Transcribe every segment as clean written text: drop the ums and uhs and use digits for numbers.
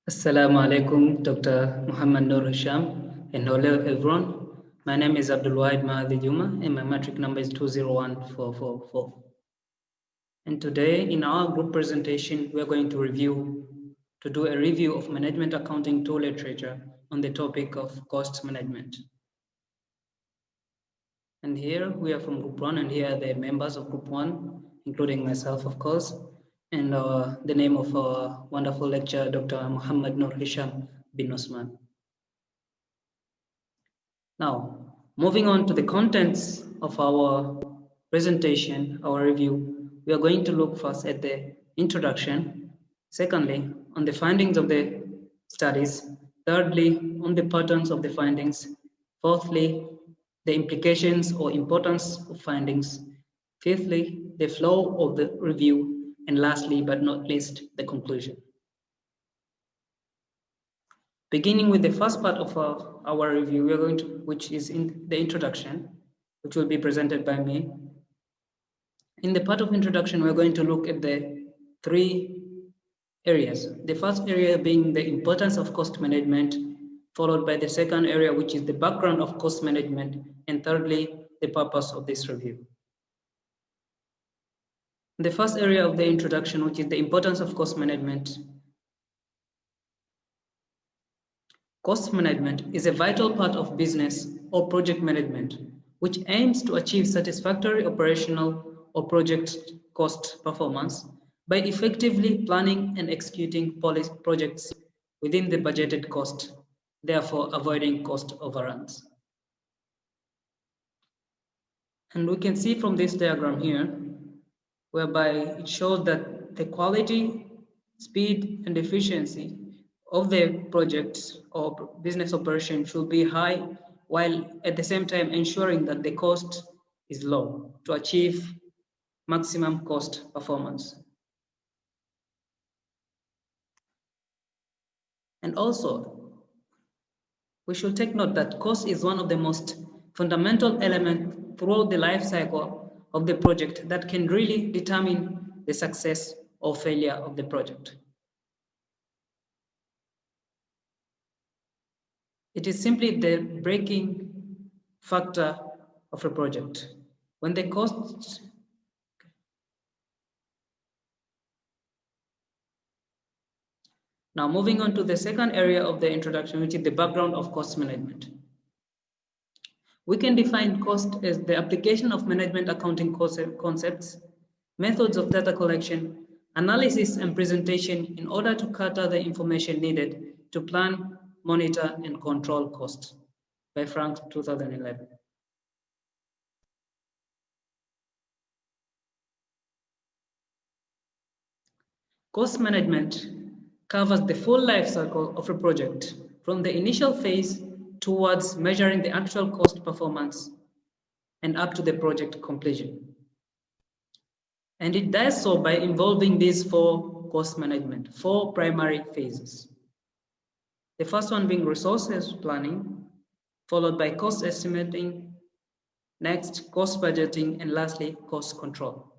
Assalamu alaikum, Dr. Muhammad Noor, and hello everyone. My name is Abdulwahid Mahadhi Juma, and my matric number is 201444. And today, in our group presentation, we are going to do a review of management accounting tool literature on the topic of cost management. And here we are from Group 1, and here are the members of Group 1, including myself, of course, and the name of our wonderful lecturer, Dr. Muhammad Noor bin Osman. Now, moving on to the contents of our presentation, our review, we are going to look first at the introduction, secondly, on the findings of the studies, thirdly, on the patterns of the findings, fourthly, the implications or importance of findings, fifthly, the flow of the review, and lastly, but not least, the conclusion. Beginning with the first part of our review, we are going to, which is in the introduction, which will be presented by me. In the part of introduction, we're going to look at the three areas. The first area being the importance of cost management, followed by the second area, which is the background of cost management, and thirdly, the purpose of this review. The first area of the introduction, which is the importance of cost management. Cost management is a vital part of business or project management, which aims to achieve satisfactory operational or project cost performance by effectively planning and executing projects within the budgeted cost, therefore avoiding cost overruns. And we can see from this diagram here, whereby it shows that the quality, speed, and efficiency of the project or business operation should be high, while at the same time ensuring that the cost is low to achieve maximum cost performance. And also, we should take note that cost is one of the most fundamental elements throughout the life cycle of the project that can really determine the success or failure of the project. It is simply the breaking factor of a project. When the costs Now moving on to the second area of the introduction, which is the background of cost management. We can define cost as the application of management accounting concepts, methods of data collection, analysis, and presentation in order to gather the information needed to plan, monitor, and control costs, by Frank 2011. Cost management covers the full life cycle of a project, from the initial phase towards measuring the actual cost performance and up to the project completion. And it does so by involving these four primary phases. The first one being resources planning, followed by cost estimating, next cost budgeting, and lastly cost control.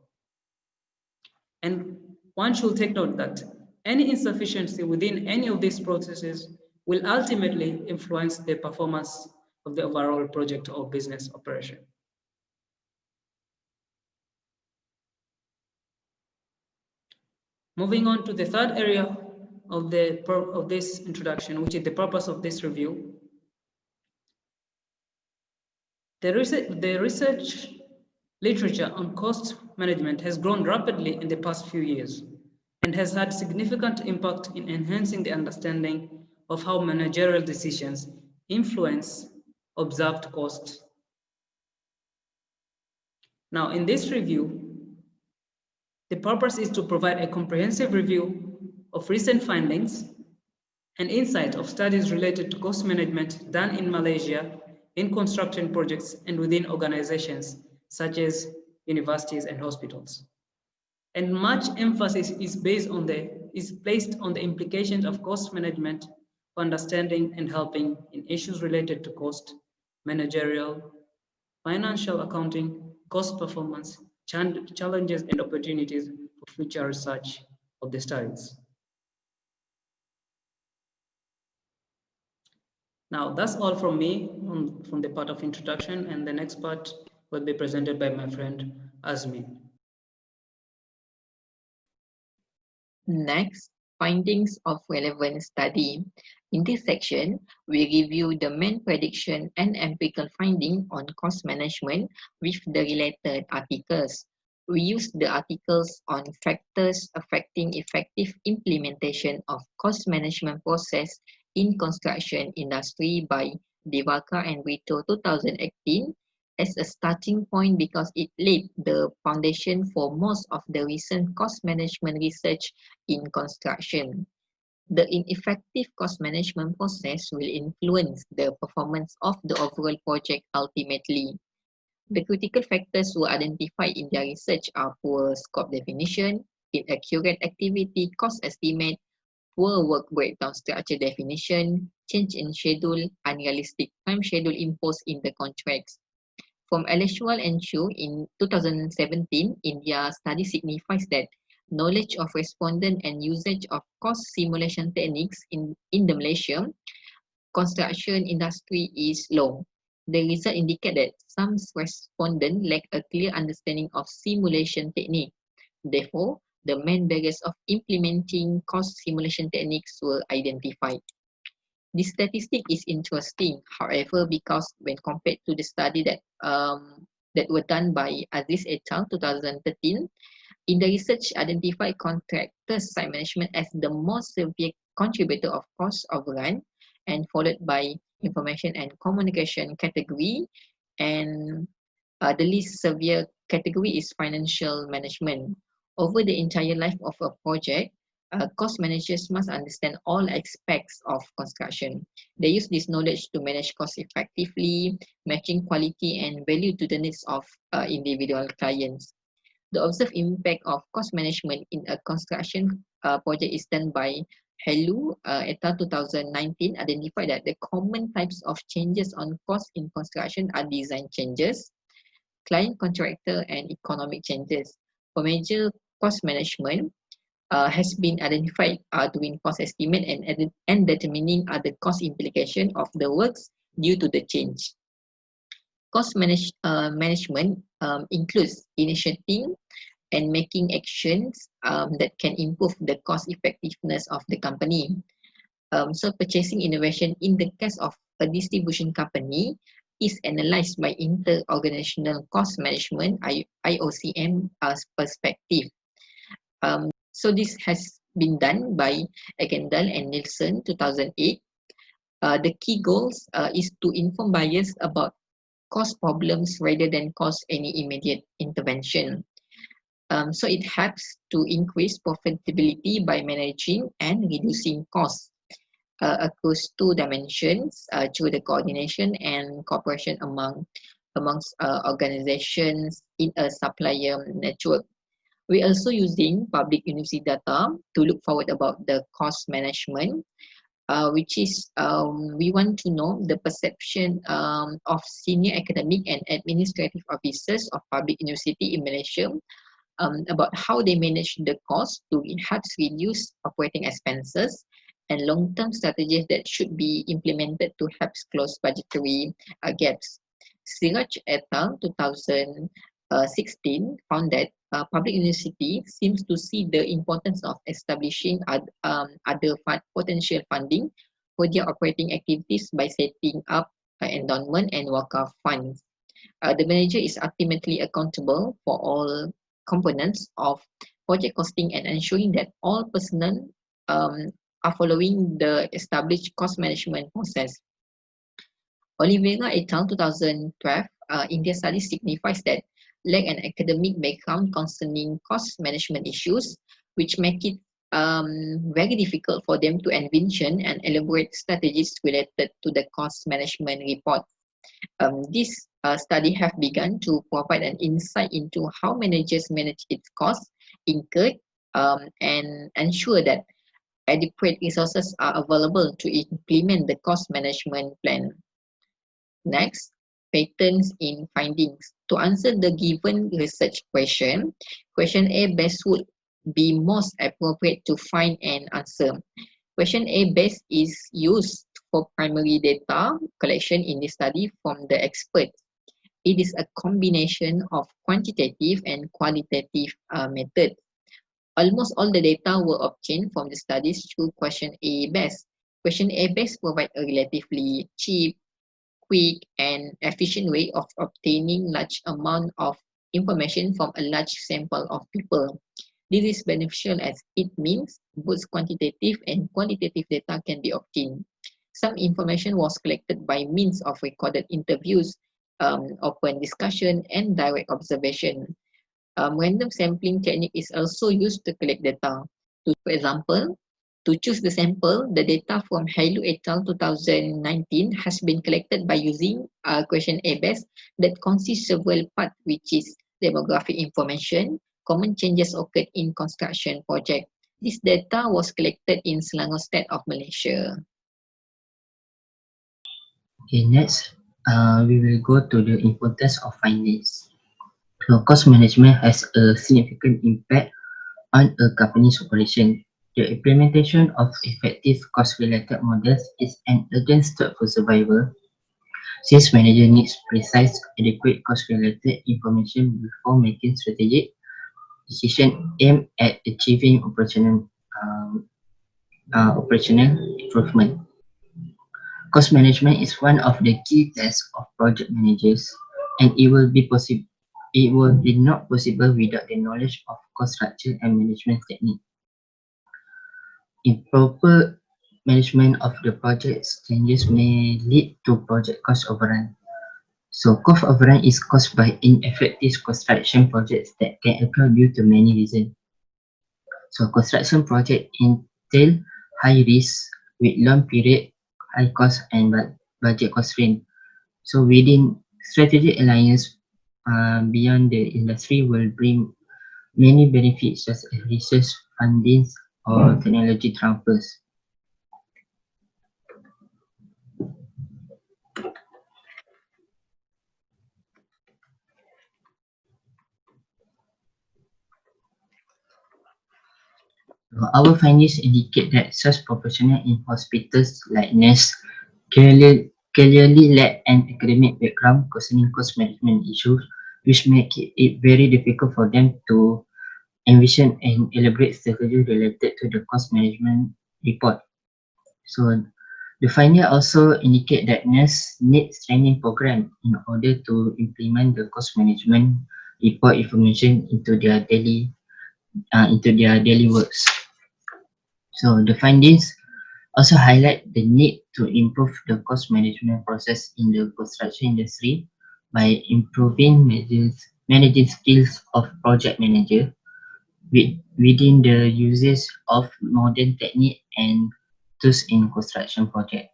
And one should take note that any insufficiency within any of these processes will ultimately influence the performance of the overall project or business operation. Moving on to the third area of this introduction, which is the purpose of this review. The research literature on cost management has grown rapidly in the past few years and has had significant impact in enhancing the understanding of how managerial decisions influence observed costs. Now, in this review, the purpose is to provide a comprehensive review of recent findings and insight of studies related to cost management done in Malaysia in construction projects and within organizations such as universities and hospitals. And much emphasis is placed on the implications of cost management for understanding and helping in issues related to cost, managerial, financial accounting, cost performance, challenges and opportunities for future research of the studies. Now, that's all from me from the part of introduction, and the next part will be presented by my friend Azmin. Next, findings of relevant study. In this section, we review the main prediction and empirical finding on cost management with the related articles. We use the articles on factors affecting effective implementation of cost management process in construction industry by Devaka and Brito 2018 as a starting point because it laid the foundation for most of the recent cost management research in construction. The ineffective cost management process will influence the performance of the overall project ultimately. The critical factors were identified in their research are poor scope definition, inaccurate activity cost estimate, poor work breakdown structure definition, change in schedule, unrealistic time schedule imposed in the contracts. From Aleshwal and Chu in 2017, India study signifies that knowledge of respondent and usage of cost simulation techniques in the Malaysia construction industry is low. The result indicate that some respondents lack a clear understanding of simulation technique. Therefore, the main barriers of implementing cost simulation techniques were identified. This statistic is interesting, however, because when compared to the study that were done by Aziz et al. 2013, in the research identified contractor site management as the most severe contributor of cost overrun, and followed by information and communication category, and the least severe category is financial management. Over the entire life of a project, cost managers must understand all aspects of construction. They use this knowledge to manage costs effectively, matching quality and value to the needs of individual clients. The observed impact of cost management in a construction project is done by Helu et al. 2019 identified that the common types of changes on cost in construction are design changes, client contractor, and economic changes. For major cost management, has been identified doing cost estimate and determining the cost implication of the works due to the change. Management includes initiating and making actions that can improve the cost effectiveness of the company. So purchasing innovation in the case of a distribution company is analyzed by inter-organizational cost management IOCM perspective. So this has been done by Egendal and Nielsen 2008. The key goals is to inform buyers about cost problems rather than cause any immediate intervention. So it helps to increase profitability by managing and reducing costs across two dimensions through the coordination and cooperation amongst organizations in a supplier network. We're also using public university data to look forward about the cost management, which is we want to know the perception of senior academic and administrative officers of public university in Malaysia about how they manage the cost to help reduce operating expenses and long-term strategies that should be implemented to help close budgetary gaps. Siraj et al. 2016 found that public university seems to see the importance of establishing other potential funding for their operating activities by setting up endowment and wakaf funds. The manager is ultimately accountable for all components of project costing and ensuring that all personnel are following the established cost management process. Oliveira et al. 2012, India study signifies that lack an academic background concerning cost management issues, which make it very difficult for them to envision and elaborate strategies related to the cost management report. This study have begun to provide an insight into how managers manage its costs incurred and ensure that adequate resources are available to implement the cost management plan. Next, patterns in findings. To answer the given research question, question A best would be most appropriate to find and answer. Question A best is used for primary data collection in this study from the experts. It is a combination of quantitative and qualitative methods. Almost all the data were obtained from the studies through question A based. Question A based provide a relatively cheap, quick, and efficient way of obtaining large amount of information from a large sample of people. This is beneficial as it means both quantitative and qualitative data can be obtained. Some information was collected by means of recorded interviews, open discussion, and direct observation. Random sampling technique is also used to collect data. For example, to choose the sample, the data from Hailu et al. 2019 has been collected by using a question A-based that consists several parts, which is demographic information, common changes occurred in construction project. This data was collected in Selangor State of Malaysia. Okay, next, we will go to the importance of findings. So, cost management has a significant impact on a company's operation. The implementation of effective cost-related models is an urgent step for survival, since manager needs precise, adequate cost-related information before making strategic decisions aimed at achieving operational improvement. Cost management is one of the key tasks of project managers, and it will be not possible without the knowledge of cost structure and management technique. Improper management of the project's changes may lead to project cost overrun. So, cost overrun is caused by ineffective construction projects that can occur due to many reasons. So, construction projects entail high risk with long period, high cost, and budget constraint. So, within strategic alliance beyond the industry will bring many benefits such as research fundings or technology transfers. Our findings indicate that such professionals in hospitals like nurses clearly lack an academic background concerning cost management issues, which make it very difficult for them to envision and elaborate strategies related to the cost management report. So, the findings also indicate that nurses need training program in order to implement the cost management report information into their daily works. So the findings also highlight the need to improve the cost management process in the construction industry by improving managing skills of project manager within the uses of modern technique and tools in construction project.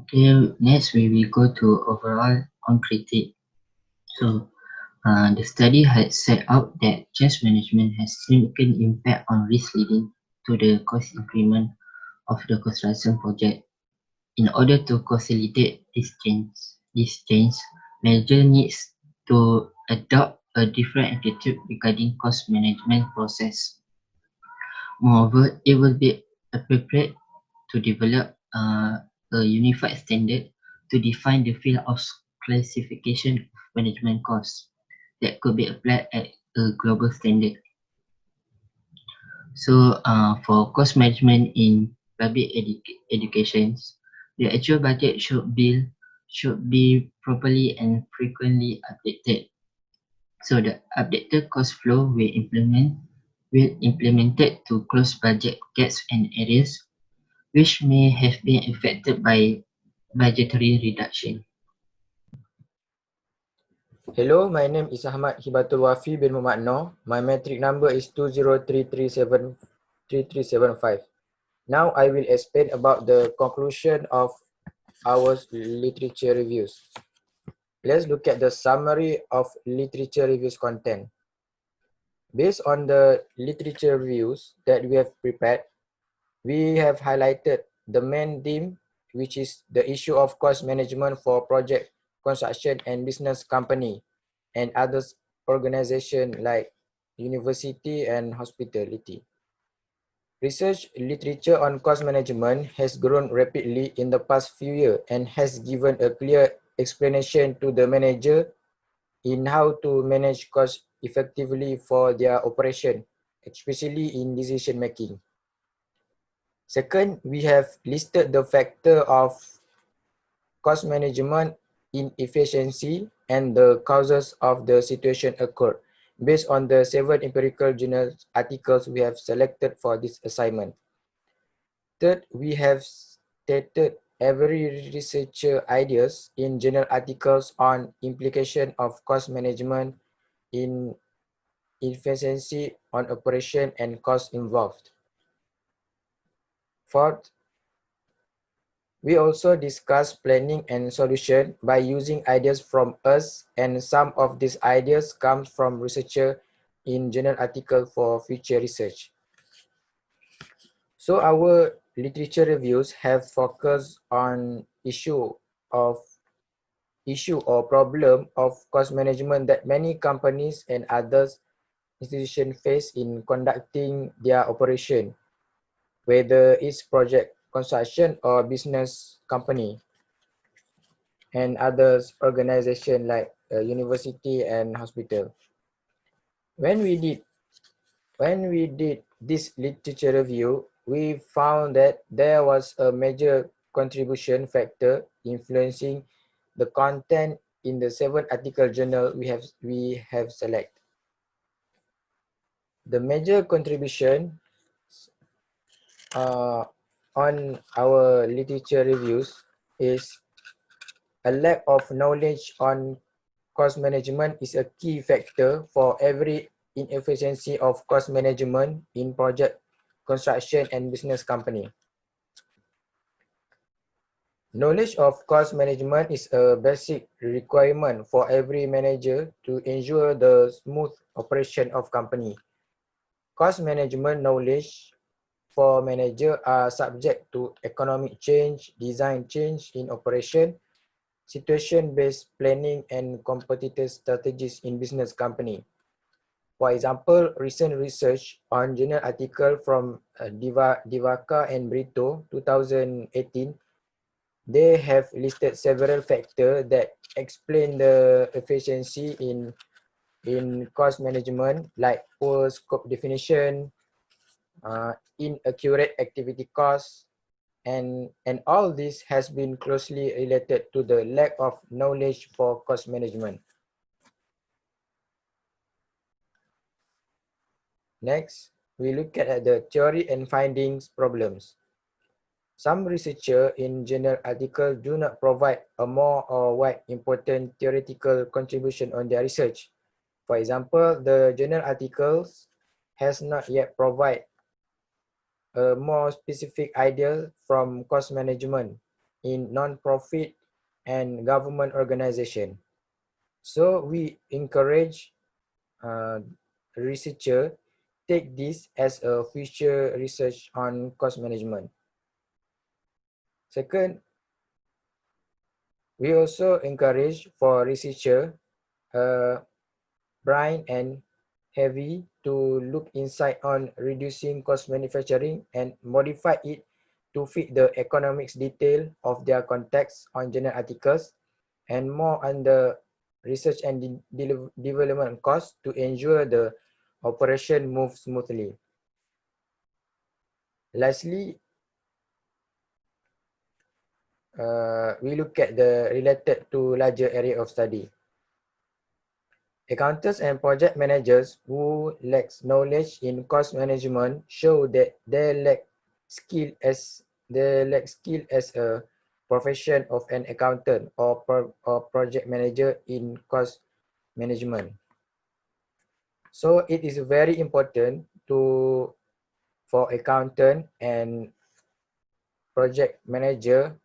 Okay, next we will go to overall on critique. So the study had set out that change management has significant impact on risk leading to the cost increment of the construction project. In order to consolidate this change, manager needs to adopt a different attitude regarding cost management process. Moreover, it will be appropriate to develop a unified standard to define the field of classification of management costs that could be applied at a global standard. So, for cost management in public education, the actual budget should be properly and frequently updated. So, the updated cost flow will implemented to close budget gaps and areas which may have been affected by budgetary reduction. Hello, my name is Ahmad Hibatul Wafi bin Mohamad Noor. My metric number is 20337337. Now I will explain about the conclusion of our literature reviews. Let's look at the summary of literature reviews content. Based on the literature reviews that we have prepared, we have highlighted the main theme, which is the issue of cost management for project construction and business company and others organization like university and hospitality. Research literature on cost management has grown rapidly in the past few years and has given a clear explanation to the manager in how to manage costs effectively for their operation, especially in decision making. Second, we have listed the factor of cost management inefficiency and the causes of the situation occurred based on the 7 empirical journal articles we have selected for this assignment. Third, we have stated every researcher ideas in journal articles on implication of cost management in efficiency on operation and cost involved. Fourth, we also discuss planning and solution by using ideas from us, and some of these ideas come from researcher in journal article for future research. So our literature reviews have focused on issue or problem of cost management that many companies and others institutions face in conducting their operation, whether it's project construction or business company and others organization like university and hospital. When we did this literature review, we found that there was a major contribution factor influencing the content in the 7 article journal we have selected. The major contribution on our literature reviews is a lack of knowledge on cost management is a key factor for every inefficiency of cost management in project construction and business company. Knowledge of cost management is a basic requirement for every manager to ensure the smooth operation of company. Cost management knowledge for manager are subject to economic change, design change in operation, situation-based planning, and competitor strategies in business company. For example, recent research on journal article from Divaka and Brito 2018, they have listed several factors that explain the efficiency in cost management, like poor scope definition, inaccurate activity costs, and all this has been closely related to the lack of knowledge for cost management. Next, we look at the theory and findings problems. Some researchers in journal articles do not provide a more or wide important theoretical contribution on their research. For example, the journal articles has not yet provided a more specific idea from cost management in non-profit and government organization. So we encourage researcher take this as a future research on cost management. Second, we also encourage for researcher Brian and Heavy to look inside on reducing cost manufacturing and modify it to fit the economics detail of their context on journal articles, and more on the research and development cost to ensure the operation moves smoothly. Lastly, we look at the related to larger area of study. Accountants and project managers who lack knowledge in cost management show that they lack skill as a profession of an accountant or project manager in cost management. So it is very important for accountant and project manager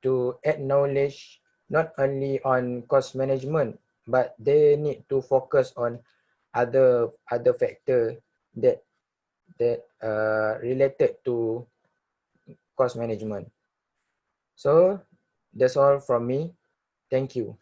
to add knowledge not only on cost management, but they need to focus on other factor that related to cost management. So that's all from me. Thank you.